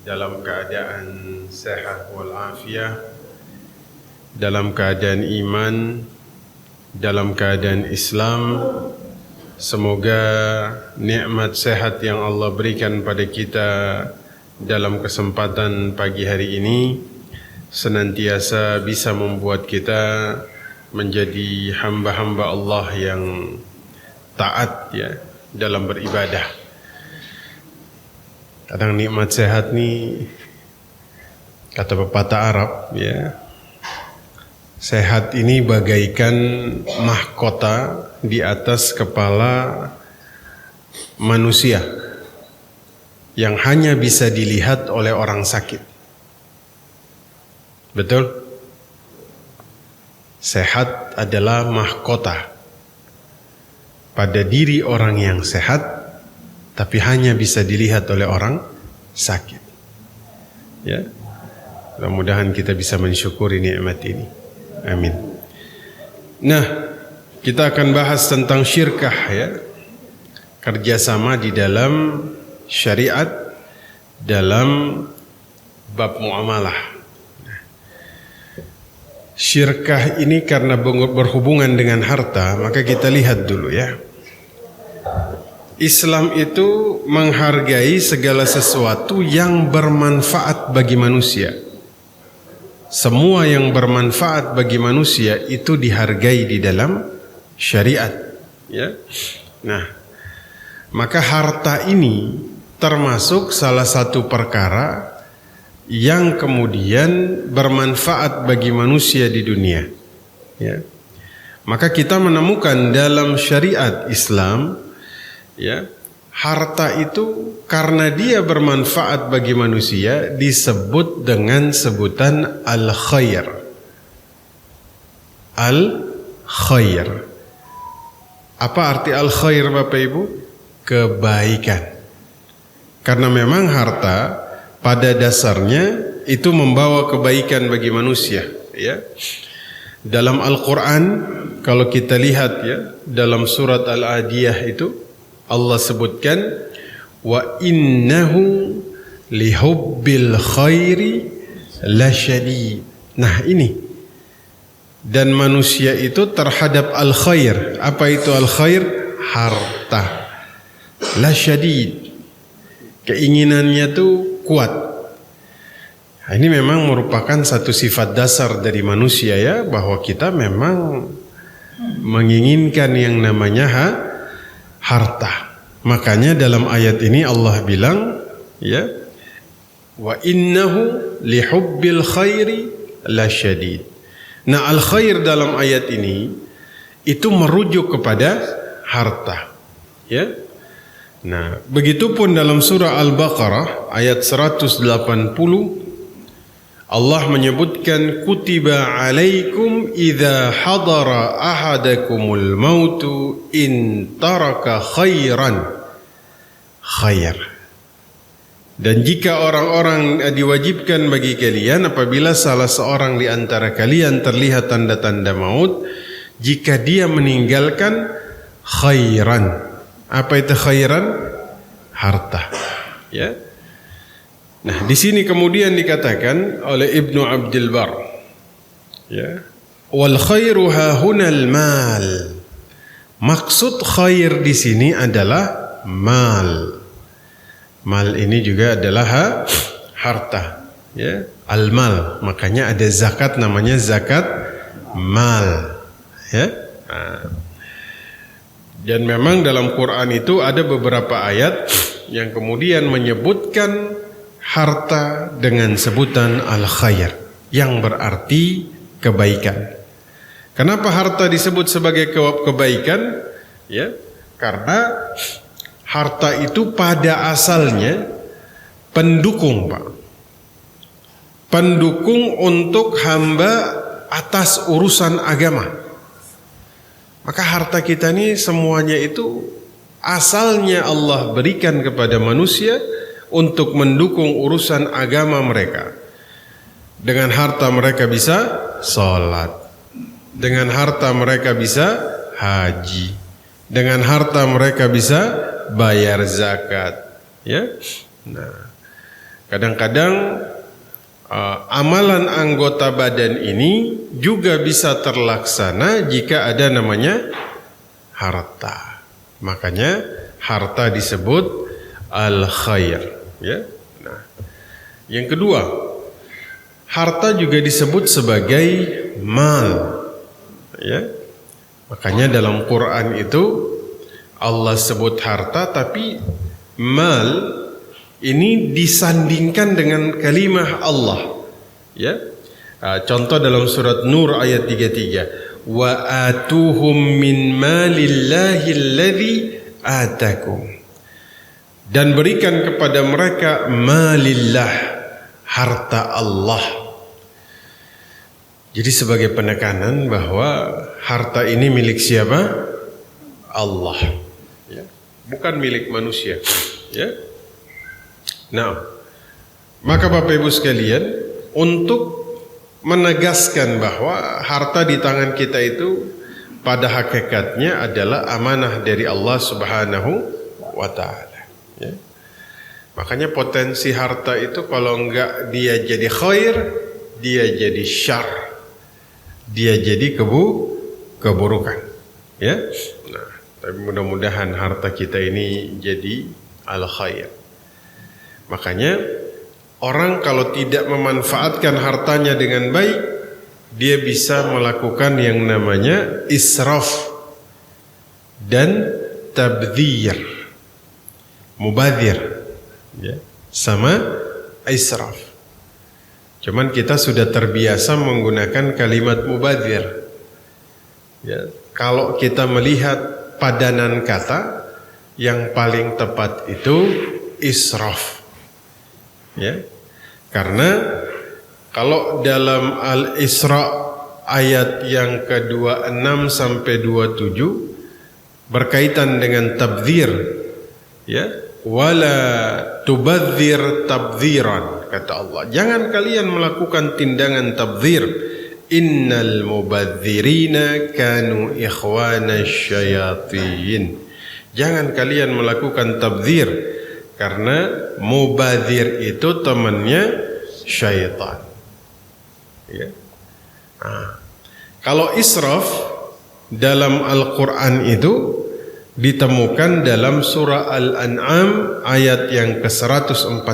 dalam keadaan sehat walafiat, dalam keadaan iman, dalam keadaan Islam. Semoga nikmat sehat yang Allah berikan pada kita dalam kesempatan pagi hari ini senantiasa bisa membuat kita menjadi hamba-hamba Allah yang taat ya dalam beribadah. Kadang nikmat sehat nih, kata pepatah Arab ya, sehat ini bagaikan mahkota di atas kepala manusia yang hanya bisa dilihat oleh orang sakit. Betul? Sehat adalah mahkota pada diri orang yang sehat, tapi hanya bisa dilihat oleh orang sakit. Ya, mudah-mudahan kita bisa mensyukuri nikmat ini. Amin. Nah, kita akan bahas tentang syirkah ya, kerjasama di dalam syariat dalam bab muamalah. Syirkah ini karena berhubungan dengan harta, maka kita lihat dulu ya. Islam itu menghargai segala sesuatu yang bermanfaat bagi manusia. Semua yang bermanfaat bagi manusia itu dihargai di dalam syariat ya. Nah, maka harta ini termasuk salah satu perkara yang kemudian bermanfaat bagi manusia di dunia ya. Maka kita menemukan dalam syariat Islam ya, harta itu karena dia bermanfaat bagi manusia disebut dengan sebutan al-khair. Al-khair. Apa arti al-khair Bapak Ibu? Kebaikan. Karena memang harta pada dasarnya itu membawa kebaikan bagi manusia ya. Dalam Al-Quran kalau kita lihat ya, dalam surat Al-Adiyah itu Allah sebutkan wa innahu lihubbil khairi lasyadid. Nah ini, dan manusia itu terhadap al-khair. Apa itu al-khair? Harta. Lasyadid, keinginannya tuh kuat. Nah, ini memang merupakan satu sifat dasar dari manusia ya, bahwa kita memang menginginkan yang namanya harta. Makanya dalam ayat ini Allah bilang ya, wa innahu lihubbil khairi lasyadid. Nah, al khair dalam ayat ini itu merujuk kepada harta ya. Nah, begitupun dalam surah Al-Baqarah ayat 180 Allah menyebutkan kutiba alaikum idza hadara ahadakumul mautu in taraka khairan khair. Dan jika orang-orang diwajibkan bagi kalian apabila salah seorang di antara kalian terlihat tanda-tanda maut, jika dia meninggalkan khairan. Apa itu khairan? Harta. Ya. Nah, di sini kemudian dikatakan oleh Ibnu Abdul Bar, ya, wal khairu hahunal mal. Maksud khair di sini adalah mal. Mal ini juga adalah harta, ya, al-mal. Makanya ada zakat namanya zakat mal, ya. Dan memang dalam Quran itu ada beberapa ayat yang kemudian menyebutkan harta dengan sebutan al-khair yang berarti kebaikan. Kenapa harta disebut sebagai kebaikan? Ya, karena harta itu pada asalnya pendukung, Pak. Pendukung untuk hamba atas urusan agama. Maka harta kita ini semuanya itu asalnya Allah berikan kepada manusia untuk mendukung urusan agama mereka. Dengan harta mereka bisa sholat, dengan harta mereka bisa haji, dengan harta mereka bisa bayar zakat, ya. Nah, Kadang-kadang amalan anggota badan ini juga bisa terlaksana jika ada namanya harta. Makanya harta disebut al-khair, ya. Nah, yang kedua, harta juga disebut sebagai mal, ya. Makanya dalam Quran itu Allah sebut harta, tapi mal ini disandingkan dengan kalimah Allah, ya. Contoh dalam surat Nur ayat 33, wa atuhum min malillahi alladhi atakum, dan berikan kepada mereka malillah, harta Allah. Jadi sebagai penekanan bahwa harta ini milik siapa? Allah, ya. Bukan milik manusia, ya. Nah, maka Bapak Ibu sekalian, untuk menegaskan bahwa harta di tangan kita itu pada hakikatnya adalah amanah dari Allah Subhanahu wa Ta'ala, ya. Makanya potensi harta itu kalau enggak dia jadi khair, dia jadi syar, dia jadi keburukan, ya. Nah, tapi mudah-mudahan harta kita ini jadi al khair. Makanya orang kalau tidak memanfaatkan hartanya dengan baik, dia bisa melakukan yang namanya israf dan tabdzir, mubadzir, ya, sama israf. Cuman kita sudah terbiasa menggunakan kalimat mubadzir, ya. Kalau kita melihat padanan kata, yang paling tepat itu israf, ya. Karena kalau dalam Al-Isra ayat yang ke-26 sampai 27 berkaitan dengan tabdzir, ya, wala tubadzir tabdziran, kata Allah, jangan kalian melakukan tindakan tabdzir, innal mubadzirina kanu ikhwana syayatin, jangan kalian melakukan tabdzir, karena mubadzir itu temannya syaitan, ya. Nah, kalau israf dalam Al-Quran itu ditemukan dalam surah Al-An'am ayat yang ke-141,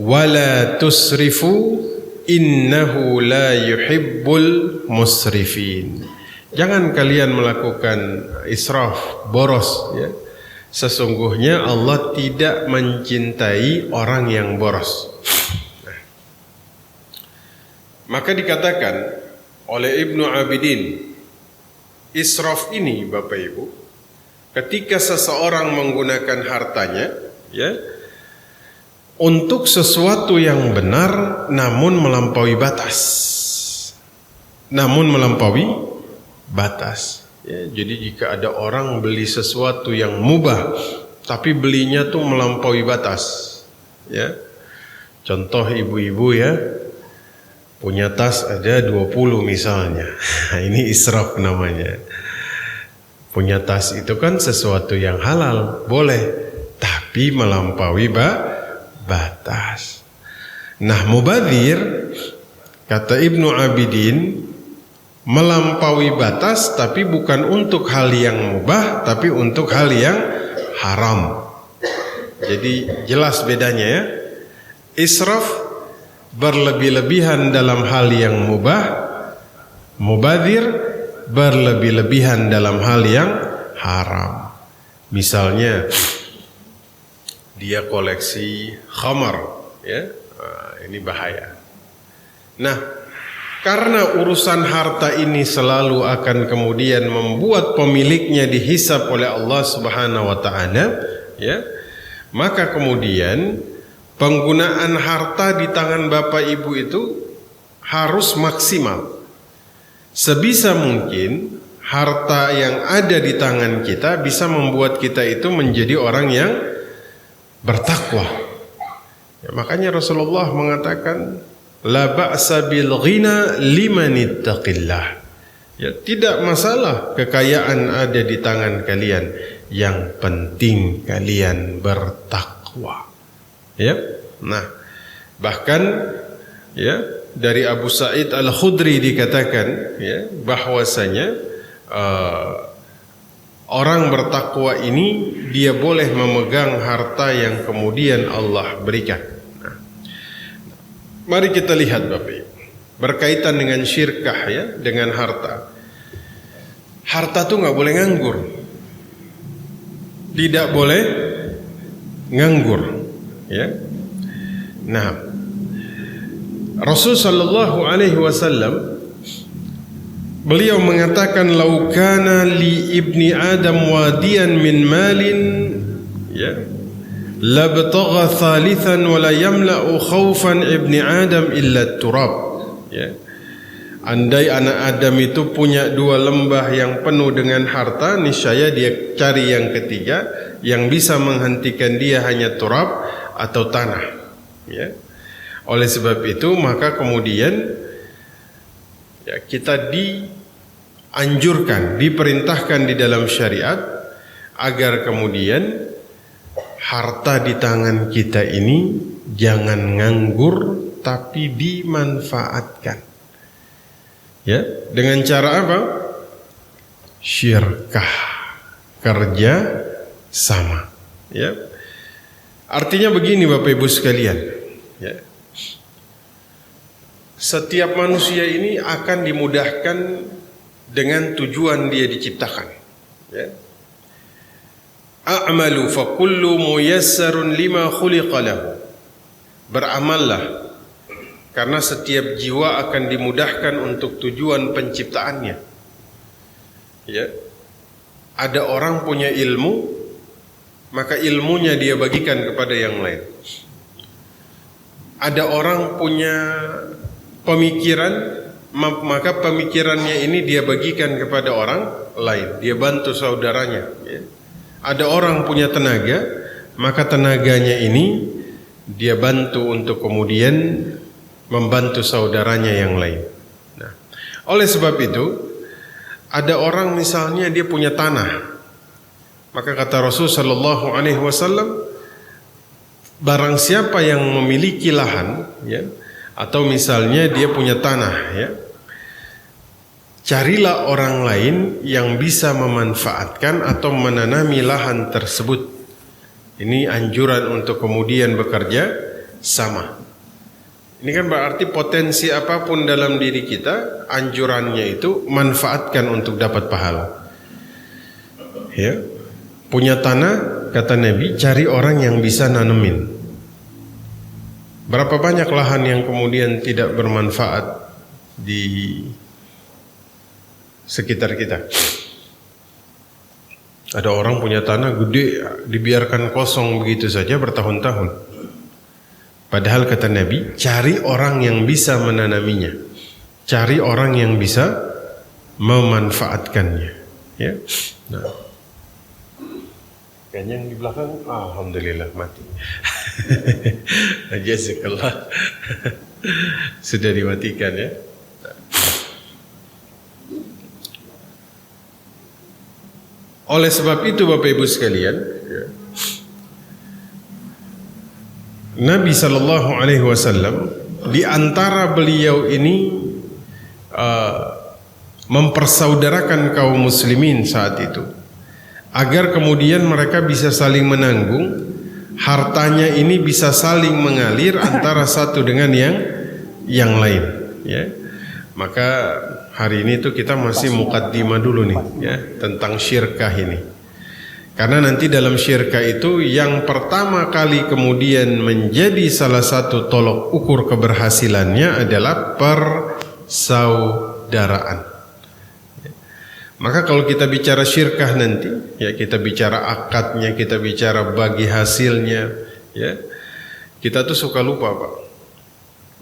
wala tusrifu innahu la yuhibbul musrifin, jangan kalian melakukan israf, boros, ya. Sesungguhnya Allah tidak mencintai orang yang boros. Nah, maka dikatakan oleh Ibnu Abidin, israf ini Bapak Ibu, ketika seseorang menggunakan hartanya, ya, untuk sesuatu yang benar namun melampaui batas. Namun melampaui batas. Ya, jadi jika ada orang beli sesuatu yang mubah tapi belinya tuh melampaui batas, ya. Contoh ibu-ibu, ya, punya tas ada 20 misalnya. Nah, ini israf namanya. Punya tas itu kan sesuatu yang halal, boleh, tapi melampaui batas. Nah, mubadzir, kata Ibnu Abidin, melampaui batas tapi bukan untuk hal yang mubah, tapi untuk hal yang haram. Jadi jelas bedanya, ya. Israf berlebih-lebihan dalam hal yang mubah, mubadzir berlebih-lebihan dalam hal yang haram. Misalnya dia koleksi khamar, ya. Nah, ini bahaya. Nah, karena urusan harta ini selalu akan kemudian membuat pemiliknya dihisab oleh Allah Subhanahu wa Ta'ala, ya, maka kemudian penggunaan harta di tangan Bapak Ibu itu harus maksimal. Sebisa mungkin harta yang ada di tangan kita bisa membuat kita itu menjadi orang yang bertakwa. Ya, makanya Rasulullah mengatakan, la ba'sa bil ghina liman ittaqillah. Ya, tidak masalah kekayaan ada di tangan kalian, yang penting kalian bertakwa. Ya. Nah, bahkan ya dari Abu Sa'id Al-Khudri dikatakan ya bahwasanya orang bertakwa ini dia boleh memegang harta yang kemudian Allah berikan. Nah, mari kita lihat Bapak Ibu, berkaitan dengan syirkah ya, dengan harta. Harta tuh nggak boleh nganggur, tidak boleh nganggur, ya. Nah, Rasul sallallahu alaihi wasallam beliau mengatakan laukana li ibni Adam wadiyan min malin ya labtagha thalithan wa la yamla'u khawfan ibni Adam illa turab ya. Andai anak Adam itu punya 2 lembah yang penuh dengan harta, niscaya dia cari yang ketiga yang bisa menghentikan dia hanya turab atau tanah ya. Oleh sebab itu maka kemudian ya, kita dianjurkan, diperintahkan di dalam syariat agar kemudian harta di tangan kita ini jangan nganggur tapi dimanfaatkan. Ya, dengan cara apa? Syirkah, kerja sama. Ya, artinya begini Bapak Ibu sekalian. Ya, setiap manusia ini akan dimudahkan dengan tujuan dia diciptakan. Ya. A'malu fa kullu muyassarun lima khuliqa lahu. Beramallah karena setiap jiwa akan dimudahkan untuk tujuan penciptaannya. Ya. Ada orang punya ilmu, maka ilmunya dia bagikan kepada yang lain. Ada orang punya pemikiran, maka pemikirannya ini dia bagikan kepada orang lain. Dia bantu saudaranya. Ya. Ada orang punya tenaga, maka tenaganya ini dia bantu untuk kemudian membantu saudaranya yang lain. Nah, oleh sebab itu, ada orang misalnya dia punya tanah, maka kata Rasul sallallahu alaihi wasallam, barang siapa yang memiliki lahan, ya, atau misalnya dia punya tanah, ya, carilah orang lain yang bisa memanfaatkan atau menanami lahan tersebut. Ini anjuran untuk kemudian bekerja sama. Ini kan berarti potensi apapun dalam diri kita, anjurannya itu manfaatkan untuk dapat pahala. Ya, punya tanah, kata Nabi, cari orang yang bisa nanemin. Berapa banyak lahan yang kemudian tidak bermanfaat di sekitar kita. Ada orang punya tanah gede, dibiarkan kosong begitu saja bertahun-tahun. Padahal kata Nabi, cari orang yang bisa menanaminya, cari orang yang bisa memanfaatkannya. Ya, nah, kayaknya yang di belakang, alhamdulillah mati. Jazakallah, sudah dimatikan ya. Oleh sebab itu Bapak Ibu sekalian, ya, Nabi sallallahu alaihi wasallam di antara beliau ini mempersaudarakan kaum muslimin saat itu agar kemudian mereka bisa saling menanggung, hartanya ini bisa saling mengalir antara satu dengan yang lain, ya. Maka hari ini tuh kita masih mukaddimah dulu nih ya tentang syirkah ini. Karena nanti dalam syirkah itu yang pertama kali kemudian menjadi salah satu tolok ukur keberhasilannya adalah persaudaraan. Maka kalau kita bicara syirkah nanti, ya kita bicara akadnya, kita bicara bagi hasilnya, ya kita tuh suka lupa Pak,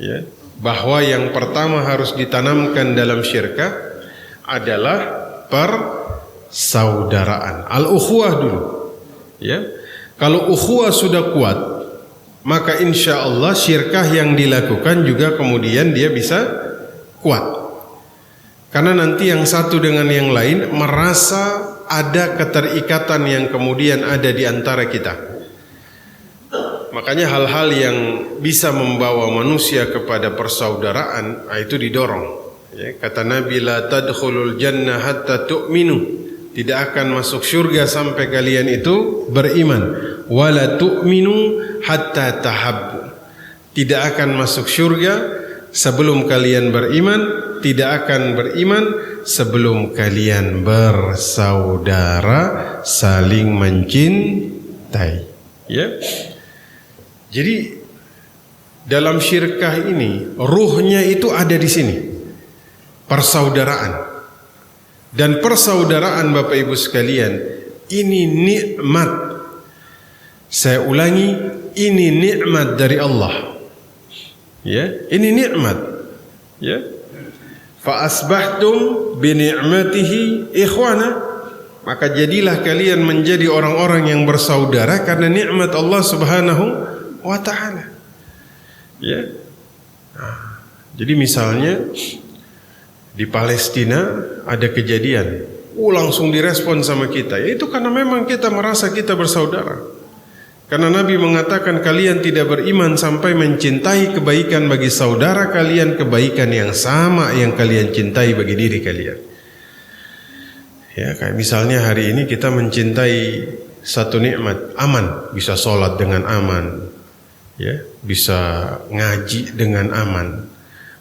ya bahwa yang pertama harus ditanamkan dalam syirkah adalah persaudaraan, al-ukhuwah dulu, ya. Kalau ukhuwah sudah kuat, maka insya Allah syirkah yang dilakukan juga kemudian dia bisa kuat. Karena nanti yang satu dengan yang lain merasa ada keterikatan yang kemudian ada di antara kita. Makanya hal-hal yang bisa membawa manusia kepada persaudaraan itu didorong. Ya, kata Nabi, la tadkhulul jannah hatta tu'minu. Tidak akan masuk surga sampai kalian itu beriman. Wala tu'minu hatta tahabbu. Tidak akan masuk surga sebelum kalian beriman. Tidak akan beriman sebelum kalian bersaudara, saling mencintai. Ya. Jadi dalam syirkah ini ruhnya itu ada di sini. Persaudaraan. Dan persaudaraan Bapak Ibu sekalian, ini nikmat. Saya ulangi, ini nikmat dari Allah. Ya, ini nikmat. Ya. Fa asbahtum bi ni'matihi ikhwana. Maka jadilah kalian menjadi orang-orang yang bersaudara karena nikmat Allah Subhanahu wa taala. Ya. Nah, jadi misalnya di Palestina ada kejadian, langsung direspon sama kita. Ya itu karena memang kita merasa kita bersaudara. Karena Nabi mengatakan kalian tidak beriman sampai mencintai kebaikan bagi saudara kalian, kebaikan yang sama yang kalian cintai bagi diri kalian. Ya, kayak misalnya hari ini kita mencintai satu nikmat, aman, bisa sholat dengan aman, ya, bisa ngaji dengan aman.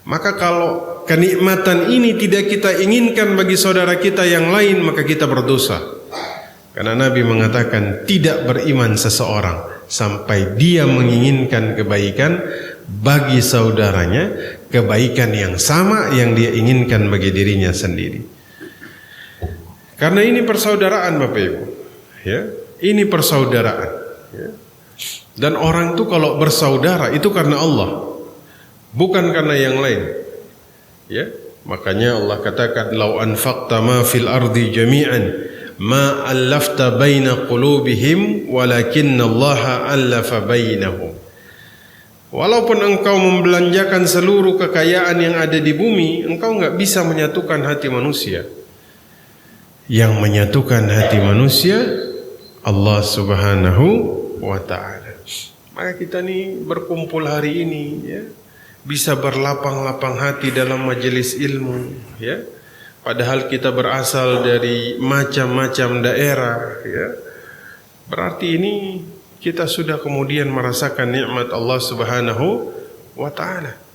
Maka kalau kenikmatan ini tidak kita inginkan bagi saudara kita yang lain, maka kita berdosa. Karena Nabi mengatakan tidak beriman seseorang sampai dia menginginkan kebaikan bagi saudaranya, kebaikan yang sama yang dia inginkan bagi dirinya sendiri. Karena ini persaudaraan Bapak Ibu, ya, ini persaudaraan. Ya. Dan orang itu kalau bersaudara itu karena Allah, bukan karena yang lain. Ya, makanya Allah katakan lau anfaqta ma fil ardi jami'an ma allafta baina qulubihim walakinna Allah allafa bainahum. Walaupun engkau membelanjakan seluruh kekayaan yang ada di bumi, engkau enggak bisa menyatukan hati manusia. Yang menyatukan hati manusia Allah Subhanahu wa taala. Maka kita nih berkumpul hari ini, ya, bisa berlapang-lapang hati dalam majelis ilmu, ya. Padahal kita berasal dari macam-macam daerah, ya. Berarti ini kita sudah kemudian merasakan nikmat Allah Subhanahu wa taala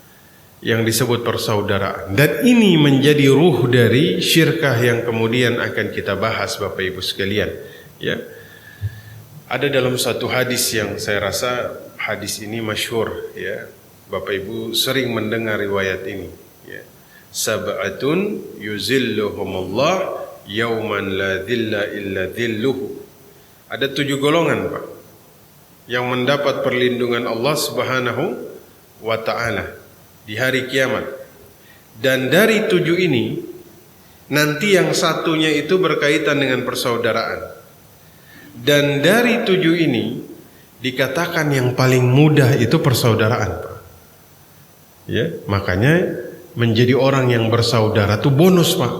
yang disebut persaudaraan. Dan ini menjadi ruh dari syirkah yang kemudian akan kita bahas Bapak Ibu sekalian, ya. Ada dalam satu hadis yang saya rasa hadis ini masyhur, ya. Bapak Ibu sering mendengar riwayat ini, ya. Sab'atun yuzilluhumullah yauman la dhilla illa dhilluhu. Ada 7 golongan, Pak, yang mendapat perlindungan Allah Subhanahu wa taala di hari kiamat. Dan dari 7 ini nanti yang satunya itu berkaitan dengan persaudaraan. Dan dari 7 ini dikatakan yang paling mudah itu persaudaraan, Pak. Ya, makanya menjadi orang yang bersaudara itu bonus, Pak.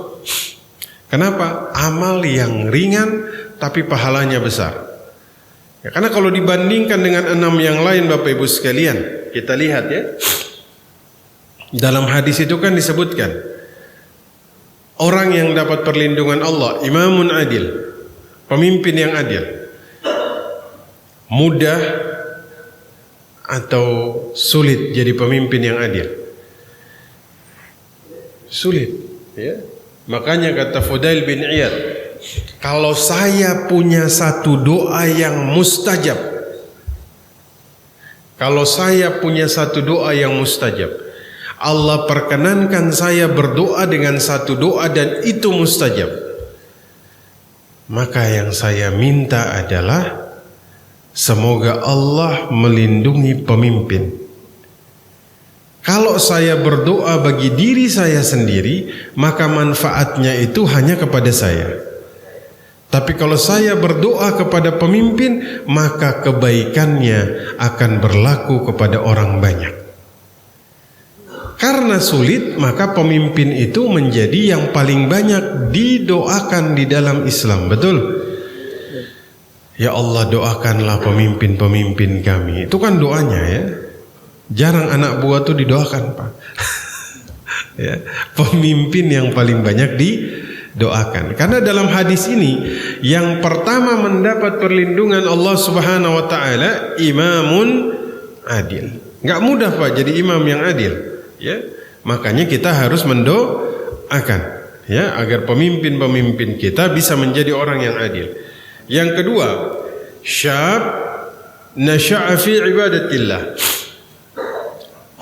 Kenapa? Amal yang ringan tapi pahalanya besar. Ya, karena kalau dibandingkan dengan 6 yang lain Bapak Ibu sekalian, kita lihat, ya. Dalam hadis itu kan disebutkan orang yang dapat perlindungan Allah, imamun adil, pemimpin yang adil. Mudah atau sulit jadi pemimpin yang adil? Sulit, ya. Makanya kata Fudail bin Iyad, kalau saya punya satu doa yang mustajab, kalau saya punya satu doa yang mustajab, Allah perkenankan saya berdoa dengan satu doa dan itu mustajab, maka yang saya minta adalah semoga Allah melindungi pemimpin. Kalau saya berdoa bagi diri saya sendiri, maka manfaatnya itu hanya kepada saya. Tapi kalau saya berdoa kepada pemimpin, maka kebaikannya akan berlaku kepada orang banyak. Karena sulit, maka pemimpin itu menjadi yang paling banyak didoakan di dalam Islam. Betul? Ya Allah, doakanlah pemimpin-pemimpin kami. Itu kan doanya ya. Jarang anak buah tuh didoakan, Pak. Ya, pemimpin yang paling banyak didoakan. Karena dalam hadis ini yang pertama mendapat perlindungan Allah Subhanahu wa taala imamun adil. Enggak mudah, Pak, jadi imam yang adil, ya. Makanya kita harus mendoakan, ya, agar pemimpin-pemimpin kita bisa menjadi orang yang adil. Yang kedua, syab nasya'a fi ibadatillah.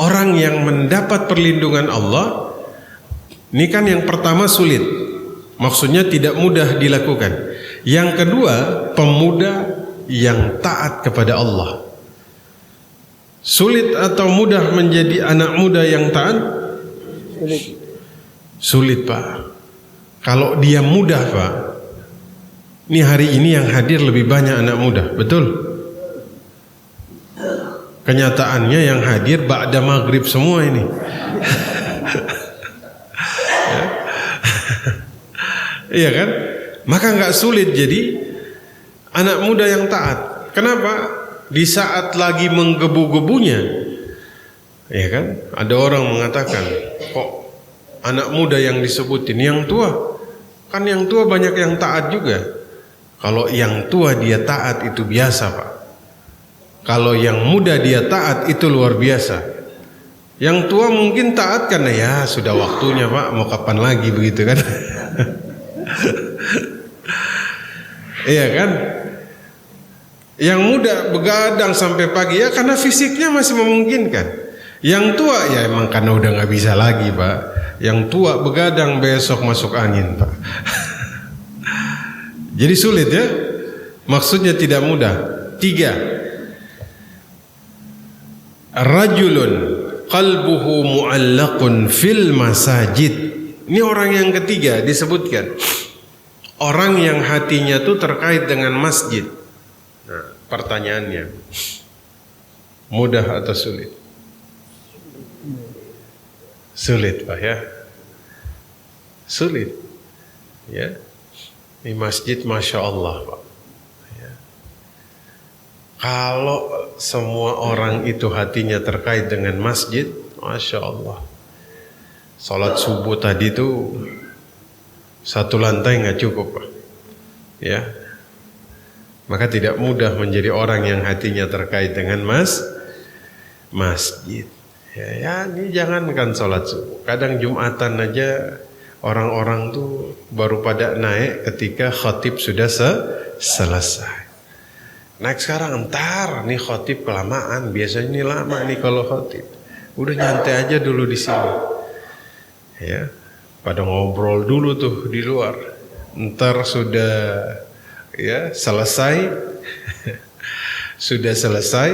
Orang yang mendapat perlindungan Allah, ini kan yang pertama sulit, maksudnya tidak mudah dilakukan. Yang kedua, pemuda yang taat kepada Allah. Sulit atau mudah menjadi anak muda yang taat? Sulit, Pak. Kalau dia mudah, Pak, ini hari ini yang hadir lebih banyak anak muda, betul? Kenyataannya yang hadir ba'da maghrib semua ini. Iya kan? Maka nggak sulit jadi anak muda yang taat. Kenapa? Di saat lagi menggebu-gebunya, ya kan? Ada orang mengatakan, kok anak muda yang disebutin, yang tua? Kan yang tua banyak yang taat juga. Kalau yang tua dia taat itu biasa, Pak. Kalau yang muda dia taat itu luar biasa. Yang tua mungkin taat karena ya sudah waktunya, Pak, mau kapan lagi begitu kan? Iya kan? Yang muda begadang sampai pagi ya karena fisiknya masih memungkinkan. Yang tua ya emang karena udah nggak bisa lagi, Pak. Yang tua begadang besok masuk angin, Pak. Jadi sulit ya? Maksudnya tidak mudah. 3. Rajulun qalbuhu mu'allaqun fil masajid. Ini orang yang ketiga disebutkan. Orang yang hatinya tuh terkait dengan masjid. Nah, pertanyaannya, mudah atau sulit? Sulit, Pak, ya. Sulit. Ya. Di masjid Masya Allah, Pak. Ya. Kalau semua orang itu hatinya terkait dengan masjid, Masya Allah. Salat subuh tadi tuh satu lantai nggak cukup, Pak. Ya. Maka tidak mudah menjadi orang yang hatinya terkait dengan masjid. Ya, ini jangankan salat subuh. Kadang Jumatan aja orang-orang tuh baru pada naik ketika khatib sudah selesai. Naik sekarang entar nih khatib kelamaan. Biasanya ini lama nih kalau khatib. Udah nyantai aja dulu di sini. Ya, pada ngobrol dulu tuh di luar. Entar sudah ya selesai, sudah selesai,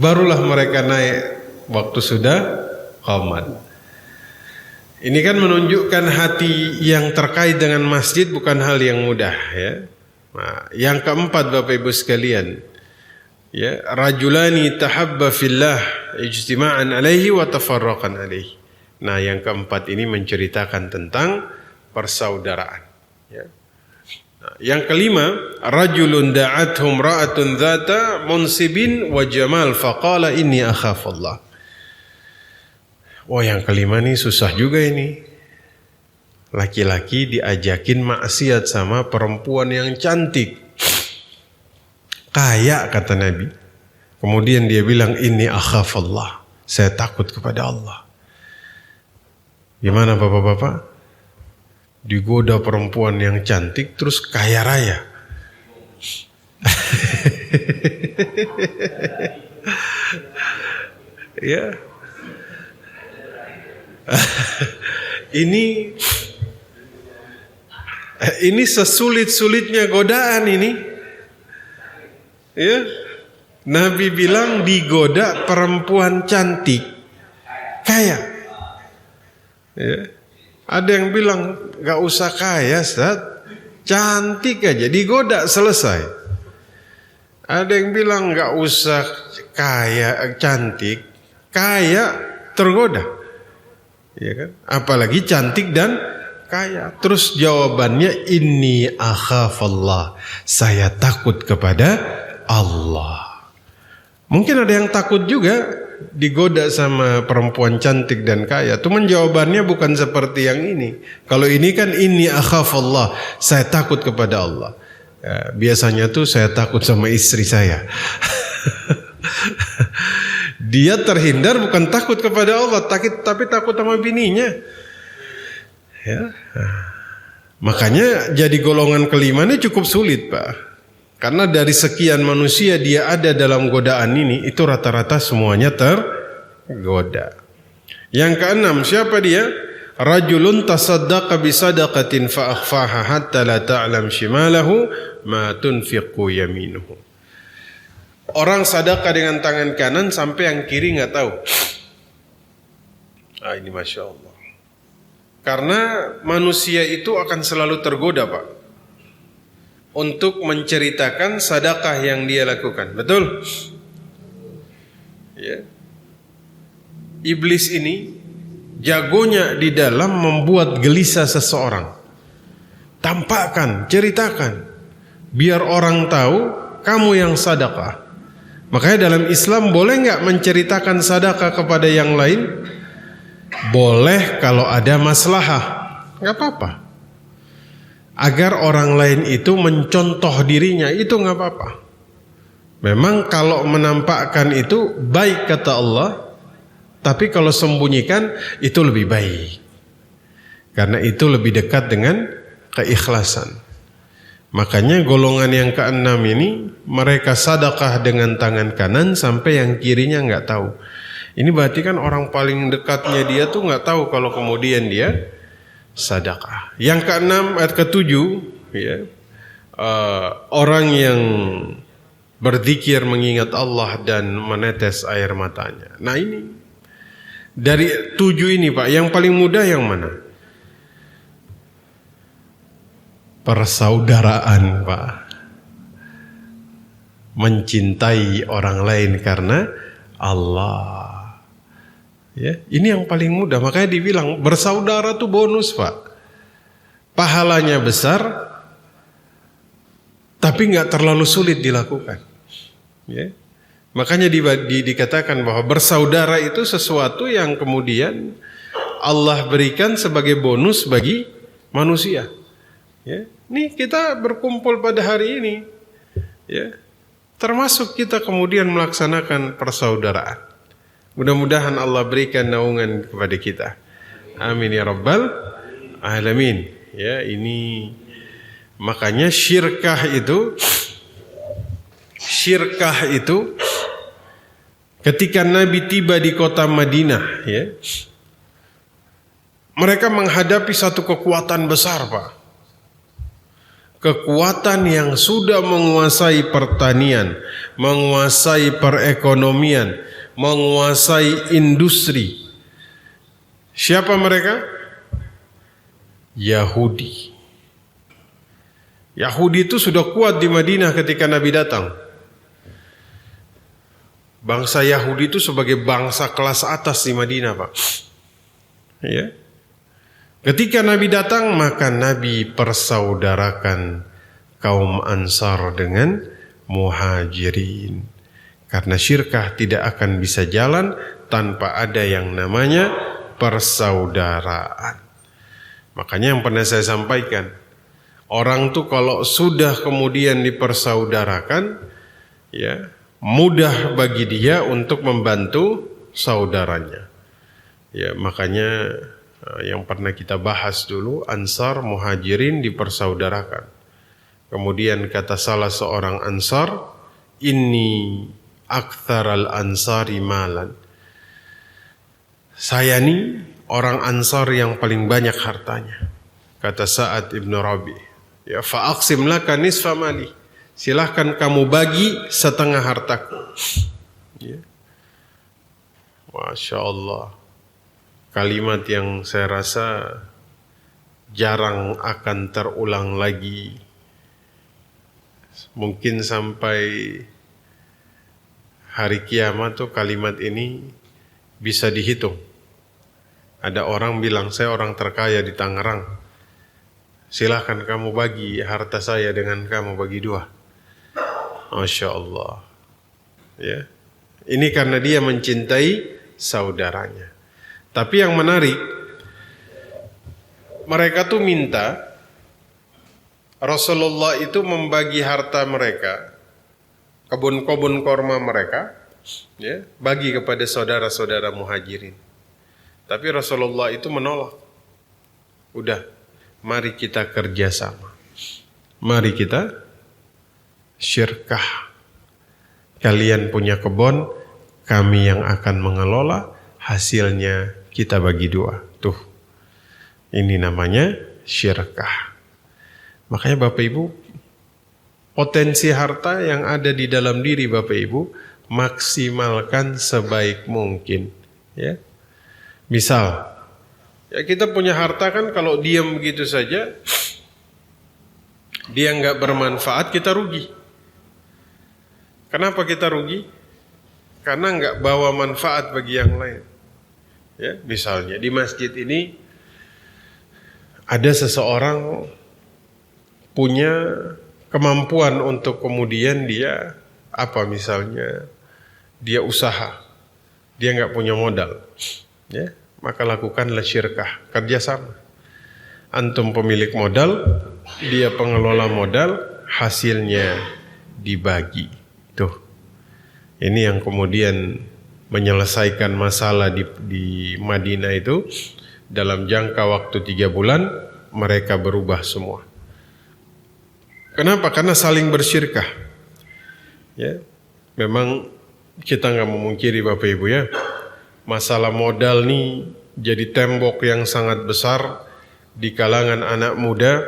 barulah mereka naik waktu sudah qamat. Ini kan menunjukkan hati yang terkait dengan masjid bukan hal yang mudah, ya. Nah, yang keempat, Bapak Ibu sekalian, ya, rajulani tahabba fillah ijtima'an alaihi wa tafarraqan alaihi. Nah, yang keempat ini menceritakan tentang persaudaraan, ya. Nah, yang kelima, rajulun da'athum ra'atun dzata munsibin wa jamal faqala inni akhafullah. Oh, yang kelima nih susah juga ini. Laki-laki diajakin maksiat sama perempuan yang cantik, kaya kata Nabi. Kemudian dia bilang inni akhafullah, saya takut kepada Allah. Gimana bapak-bapak? Digoda perempuan yang cantik terus kaya raya. Ya. Ini sesulit-sulitnya godaan ini. Ya. Nabi bilang digoda perempuan cantik, kaya. Ya. Ada yang bilang gak usah kaya, Ustaz, cantik aja digoda selesai. Ada yang bilang gak usah kaya, cantik, kaya tergoda. Ya kan? Apalagi cantik dan kaya. Terus jawabannya, inni akhafallah, saya takut kepada Allah. Mungkin ada yang takut juga digoda sama perempuan cantik dan kaya. Cuman jawabannya bukan seperti yang ini. Kalau ini kan inni akhafallah, saya takut kepada Allah. Ya, biasanya tuh saya takut sama istri saya. Dia terhindar bukan takut kepada Allah, tapi takut sama bininya. Ya. Makanya jadi golongan kelima ini cukup sulit, Pak. Karena dari sekian manusia dia ada dalam godaan ini, itu rata-rata semuanya tergoda. Yang keenam, siapa dia? Rajulun tasaddaqa bisadaqatin fa akhfaha hatta la ta'lam shimalahu ma tunfiqu yaminuhu. Orang sedekah dengan tangan kanan sampai yang kiri nggak tahu. Ini Masya Allah. Karena manusia itu akan selalu tergoda, Pak, untuk menceritakan sedekah yang dia lakukan. Betul? Ya. Iblis ini jagonya di dalam membuat gelisah seseorang. Tampakkan, ceritakan, biar orang tahu kamu yang sedekah. Makanya dalam Islam boleh nggak menceritakan sedekah kepada yang lain? Boleh kalau ada maslahah, nggak apa-apa. Agar orang lain itu mencontoh dirinya, itu nggak apa-apa. Memang kalau menampakkan itu baik kata Allah, tapi kalau sembunyikan itu lebih baik. Karena itu lebih dekat dengan keikhlasan. Makanya golongan yang keenam ini mereka sedekah dengan tangan kanan sampai yang kirinya nggak tahu. Ini berarti kan orang paling dekatnya dia tuh nggak tahu kalau kemudian dia sedekah. Yang keenam, ayat ketujuh, ya, orang yang berzikir mengingat Allah dan menetes air matanya. Nah ini dari 7 ini, Pak, yang paling mudah yang mana? Persaudaraan, Pak. Mencintai orang lain karena Allah. Ya, ini yang paling mudah. Makanya dibilang bersaudara tuh bonus, Pak. Pahalanya besar, tapi nggak terlalu sulit dilakukan. Ya. Makanya dikatakan bahwa bersaudara itu sesuatu yang kemudian Allah berikan sebagai bonus bagi manusia. Ya. Nih kita berkumpul pada hari ini, ya, termasuk kita kemudian melaksanakan persaudaraan. Mudah-mudahan Allah berikan naungan kepada kita. Amin ya rabbal alamin. Ya, ini makanya syirkah itu ketika Nabi tiba di kota Madinah, ya, mereka menghadapi satu kekuatan besar, Pak. Kekuatan yang sudah menguasai pertanian, menguasai perekonomian, menguasai industri. Siapa mereka? Yahudi. Yahudi itu sudah kuat di Madinah ketika Nabi datang. Bangsa Yahudi itu sebagai bangsa kelas atas di Madinah, Pak. Ya. Ketika Nabi datang, maka Nabi persaudarakan kaum Ansar dengan Muhajirin. Karena syirkah tidak akan bisa jalan tanpa ada yang namanya persaudaraan. Makanya yang pernah saya sampaikan, orang tuh kalau sudah kemudian dipersaudarakan, ya, mudah bagi dia untuk membantu saudaranya. Ya, makanya yang pernah kita bahas dulu, Ansar Muhajirin dipersaudarakan. Kemudian kata salah seorang Ansar, inni aktsaral ansari malan. Saya nih orang Ansar yang paling banyak hartanya. Kata Sa'ad ibn Rabi, ya, fa aqsim laka nisfa mali. Silahkan kamu bagi setengah hartaku. Ya. Masya Allah. Kalimat yang saya rasa jarang akan terulang lagi. Mungkin sampai hari kiamat tuh kalimat ini bisa dihitung. Ada orang bilang, saya orang terkaya di Tangerang. silahkan kamu bagi harta saya dengan kamu bagi dua. Masya Allah. Ya. Ini karena dia mencintai saudaranya. Tapi yang menarik, mereka tuh minta Rasulullah itu membagi harta mereka, kebun-kebun korma mereka, ya, bagi kepada saudara-saudara muhajirin. Tapi Rasulullah itu menolak. Udah, mari kita kerjasama. Mari kita syirkah. Kalian punya kebun, kami yang akan mengelola, hasilnya kita bagi dua. Tuh, ini namanya syirkah. Makanya Bapak Ibu, potensi harta yang ada di dalam diri Bapak Ibu, maksimalkan sebaik mungkin. Ya, misal, ya kita punya harta kan kalau diam begitu saja, dia nggak bermanfaat, kita rugi. Kenapa kita rugi? Karena nggak bawa manfaat bagi yang lain. Ya, misalnya di masjid ini ada seseorang punya kemampuan untuk kemudian dia misalnya dia usaha, dia nggak punya modal, ya, maka lakukanlah syirkah, kerjasama. Antum pemilik modal, dia pengelola modal, hasilnya dibagi. Tuh, ini yang kemudian menyelesaikan masalah di Madinah itu dalam jangka waktu 3 bulan mereka berubah semua. Kenapa? Karena saling bersyirkah. Ya, memang kita nggak memungkiri Bapak Ibu ya, masalah modal nih jadi tembok yang sangat besar di kalangan anak muda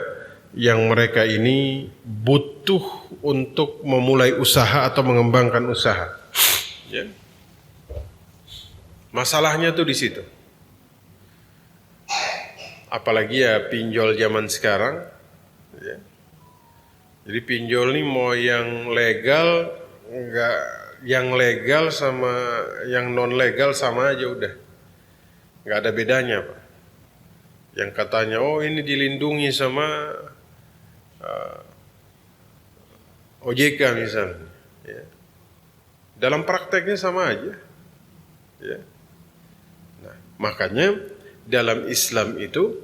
yang mereka ini butuh untuk memulai usaha atau mengembangkan usaha. Ya. Masalahnya tuh di situ. Apalagi ya pinjol zaman sekarang. Ya. Jadi pinjol nih mau yang legal, enggak, yang legal sama yang non legal sama aja udah. Enggak ada bedanya, Pak. Yang katanya oh ini dilindungi sama OJK misalnya, ya. Dalam prakteknya sama aja, ya. Nah, makanya dalam Islam itu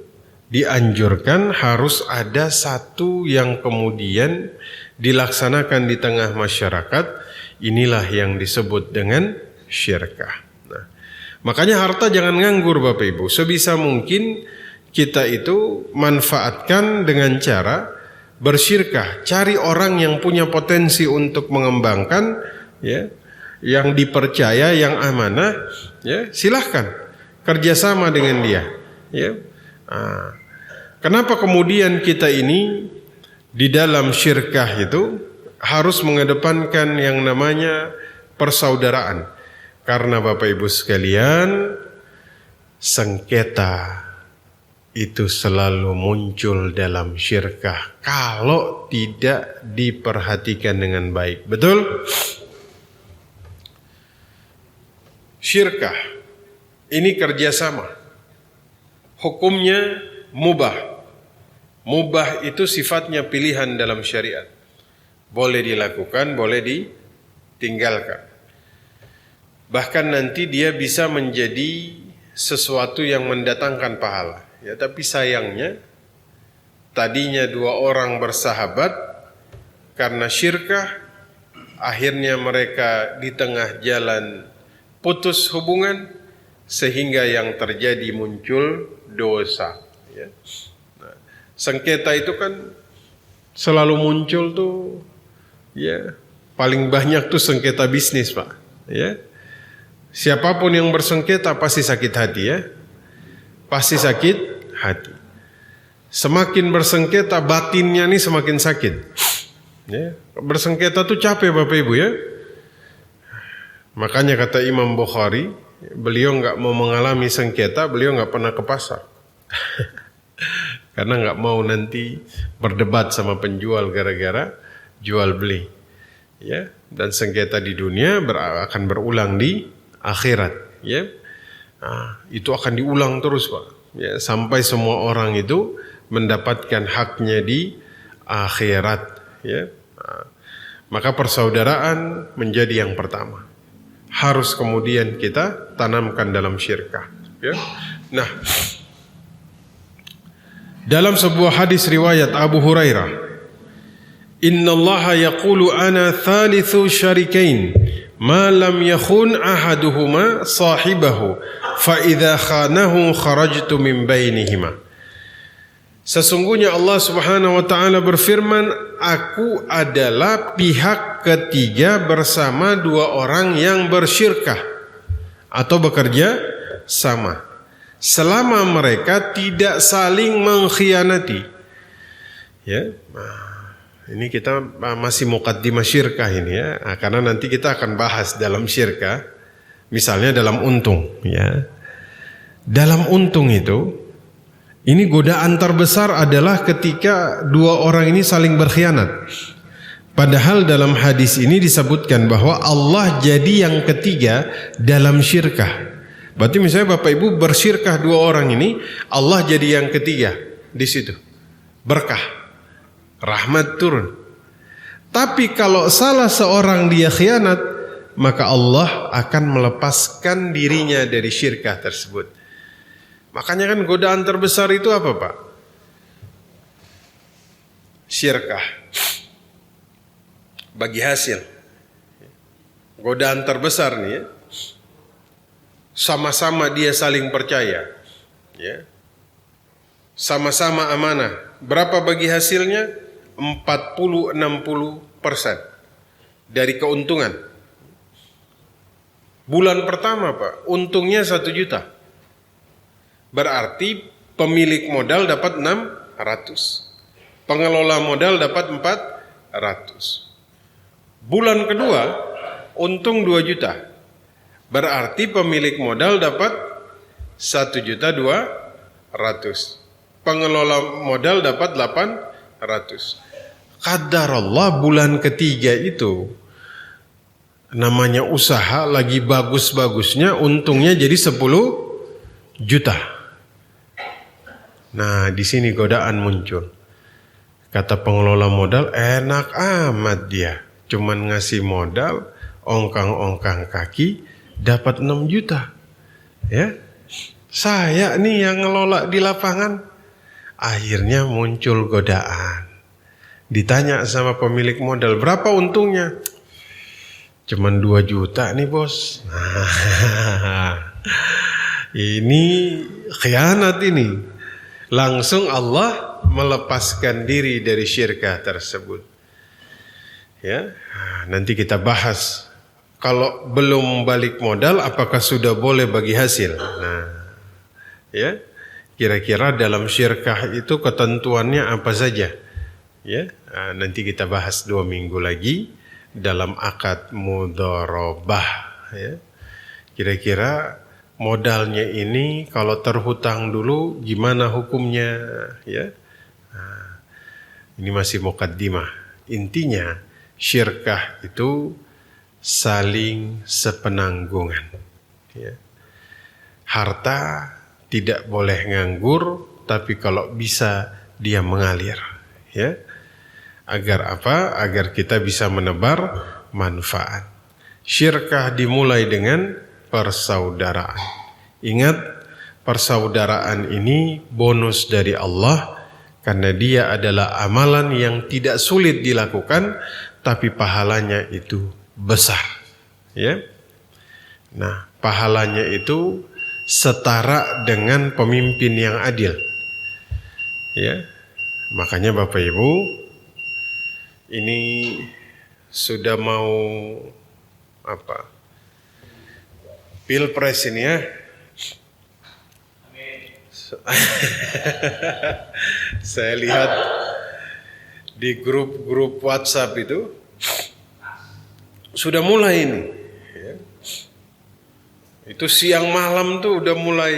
dianjurkan harus ada satu yang kemudian dilaksanakan di tengah masyarakat. Inilah yang disebut dengan syirkah. Nah, makanya harta jangan nganggur Bapak Ibu. Sebisa mungkin kita itu manfaatkan dengan cara bersyirkah, cari orang yang punya potensi untuk mengembangkan, ya, yang dipercaya, yang amanah, ya, silahkan kerjasama dengan dia, ya. Nah, kenapa kemudian kita ini di dalam syirkah itu harus mengedepankan yang namanya persaudaraan? Karena Bapak Ibu sekalian, sengketa itu selalu muncul dalam syirkah kalau tidak diperhatikan dengan baik. Betul? Syirkah ini kerjasama. Hukumnya mubah. Mubah itu sifatnya pilihan dalam syariat. Boleh dilakukan, boleh ditinggalkan. Bahkan nanti dia bisa menjadi sesuatu yang mendatangkan pahala. Ya, tapi sayangnya tadinya 2 orang bersahabat, karena syirkah akhirnya mereka di tengah jalan putus hubungan sehingga yang terjadi muncul dosa. Ya. Nah, sengketa itu kan selalu muncul tuh, ya, paling banyak tuh sengketa bisnis, Pak. Ya, siapapun yang bersengketa pasti sakit hati, ya, pasti sakit hati. Semakin bersengketa batinnya nih semakin sakit. Ya, bersengketa tuh capek Bapak Ibu ya. Makanya kata Imam Bukhari, beliau nggak mau mengalami sengketa, beliau nggak pernah ke pasar. Karena nggak mau nanti berdebat sama penjual gara-gara jual beli. Ya, dan sengketa di dunia akan berulang di akhirat. Ya, nah, itu akan diulang terus Pak. Ya, sampai semua orang itu mendapatkan haknya di akhirat, ya. Maka persaudaraan menjadi yang pertama. Harus kemudian kita tanamkan dalam syirkah, ya. Nah, dalam sebuah hadis riwayat Abu Hurairah, "Innallaha yaqulu ana thalithu syarikain ma lam yakhun ahaduhuma sahibahu fa idza khanahu kharajtu min bainihima." Sesungguhnya Allah Subhanahu wa taala berfirman, aku adalah pihak ketiga bersama dua orang yang bersyirkah atau bekerja sama, selama mereka tidak saling mengkhianati. Ya, ini kita masih muqaddimah syirkah ini, ya, karena nanti kita akan bahas dalam syirkah, misalnya dalam untung, ya. Dalam untung itu, ini godaan terbesar adalah ketika dua orang ini saling berkhianat. Padahal dalam hadis ini disebutkan bahwa Allah jadi yang ketiga dalam syirkah. Berarti misalnya Bapak Ibu bersyirkah dua orang ini, Allah jadi yang ketiga di situ. Berkah, rahmat turun. Tapi kalau salah seorang dia khianat, maka Allah akan melepaskan dirinya dari syirkah tersebut. Makanya kan godaan terbesar itu apa, Pak? Syirkah. Bagi hasil. Godaan terbesar nih, ya. Sama-sama dia saling percaya, ya. Sama-sama amanah. Berapa bagi hasilnya? 40-60% dari keuntungan. Bulan pertama, Pak, untungnya 1 juta. Berarti pemilik modal dapat 600. Pengelola modal dapat 400. Bulan kedua untung 2 juta. Berarti pemilik modal dapat 1.200.000. Pengelola modal dapat 800. Qadarullah bulan ketiga itu namanya usaha lagi bagus-bagusnya, untungnya jadi 10 juta. Nah, di sini godaan muncul. Kata pengelola modal, enak amat dia. Cuman ngasih modal, ongkang-ongkang kaki, dapat 6 juta. Ya, saya nih yang ngelola di lapangan. Akhirnya muncul godaan. Ditanya sama pemilik modal, berapa untungnya? Cuman 2 juta nih, bos. Nah, ini khianat ini. Langsung Allah melepaskan diri dari syirkah tersebut. Ya, nanti kita bahas. Kalau belum balik modal, apakah sudah boleh bagi hasil? Nah, ya, kira-kira dalam syirkah itu ketentuannya apa saja? Ya, nanti kita bahas 2 minggu lagi dalam akad mudharabah. Ya, kira-kira modalnya ini kalau terhutang dulu gimana hukumnya, ya? Nah, ini masih muqaddimah. Intinya syirkah itu saling sepenanggungan, ya. Harta tidak boleh nganggur, tapi kalau bisa dia mengalir, ya. Agar apa? Agar kita bisa menebar manfaat. Syirkah dimulai dengan persaudaraan. Ingat, persaudaraan ini bonus dari Allah karena dia adalah amalan yang tidak sulit dilakukan, tapi pahalanya itu besar. Ya. Nah, pahalanya itu setara dengan pemimpin yang adil. Ya. Makanya Bapak Ibu, ini sudah mau apa? Pilpres ini, ya. Saya lihat di grup-grup WhatsApp itu sudah mulai ini, ya. Itu siang malam tuh udah mulai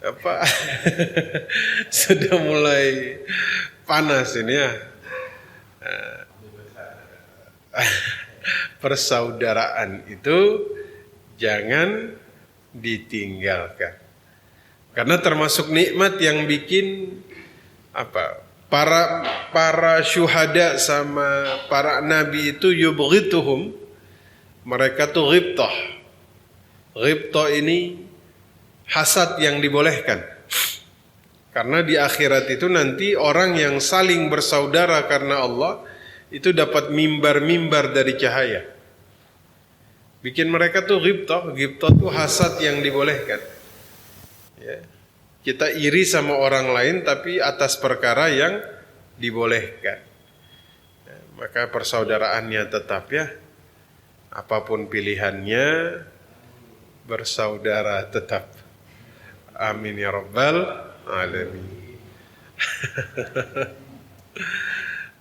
apa? Sudah mulai panas ini, ya. Persaudaraan itu jangan ditinggalkan. Karena termasuk nikmat yang bikin para syuhada sama para nabi itu yubghituhum, mereka tuh ghibtah. Ghibtah ini hasad yang dibolehkan. Karena di akhirat itu nanti orang yang saling bersaudara karena Allah itu dapat mimbar-mimbar dari cahaya. Bikin mereka tuh ghibtah. Ghibtah tuh hasad yang dibolehkan. Ya. Kita iri sama orang lain tapi atas perkara yang dibolehkan. Ya, maka persaudaraannya tetap ya. Apapun pilihannya, bersaudara tetap. Amin ya rabbal alamin.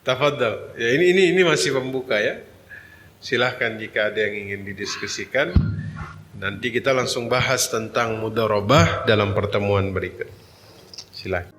Tafadhal. Ya ini masih pembuka ya. Silahkan jika ada yang ingin didiskusikan. Nanti kita langsung bahas tentang mudharabah dalam pertemuan berikut. Silakan.